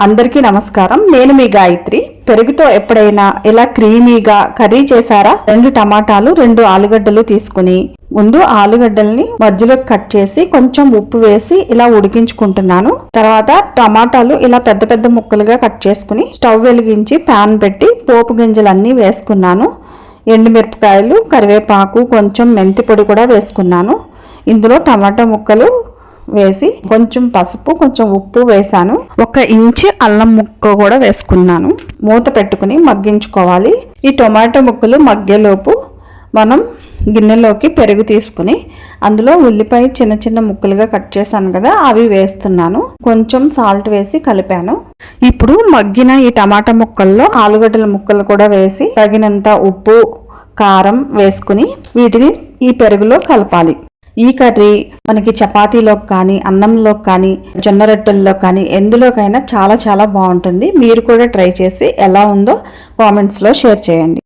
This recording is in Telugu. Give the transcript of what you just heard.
అందరికీ నమస్కారం. నేను మీ గాయత్రి. పెరుగుతో ఎప్పుడైనా ఇలా క్రీమీగా కర్రీ చేశారా? 2 టమాటాలు 2 ఆలుగడ్డలు తీసుకుని ముందు ఆలుగడ్డల్ని మధ్యలో కట్ చేసి కొంచెం ఉప్పు వేసి ఇలా ఉడికించుకుంటున్నాను. తర్వాత టమాటాలు ఇలా పెద్ద పెద్ద ముక్కలుగా కట్ చేసుకుని స్టవ్ వెలిగించి ప్యాన్ పెట్టి పోపు గింజలన్నీ వేసుకున్నాను. ఎండుమిరపకాయలు, కరివేపాకు, కొంచెం మెంతి పొడి కూడా వేసుకున్నాను. ఇందులో టమాటా ముక్కలు వేసి కొంచెం పసుపు, కొంచెం ఉప్పు వేసాను. 1 ఇంచు అల్లం ముక్క కూడా వేసుకున్నాను. మూత పెట్టుకుని మగ్గించుకోవాలి. ఈ టొమాటో ముక్కలు మగ్గేలోపు మనం గిన్నెలోకి పెరుగు తీసుకుని అందులో ఉల్లిపాయ చిన్న చిన్న ముక్కలుగా కట్ చేశాను కదా, అవి వేస్తున్నాను. కొంచెం సాల్ట్ వేసి కలిపాను. ఇప్పుడు మగ్గిన ఈ టమాటా ముక్కల్లో ఆలుగడ్డల ముక్కలు కూడా వేసి తగినంత ఉప్పు, కారం వేసుకుని వీటిని ఈ పెరుగులో కలపాలి. ఈ కర్రీ మనకి చపాతీలోకి కానీ, అన్నంలోకి కానీ, జొన్న రొట్టెల్లో కానీ ఎందులోకైనా చాలా చాలా బాగుంటుంది. మీరు కూడా ట్రై చేసి ఎలా ఉందో కామెంట్స్లో షేర్ చేయండి.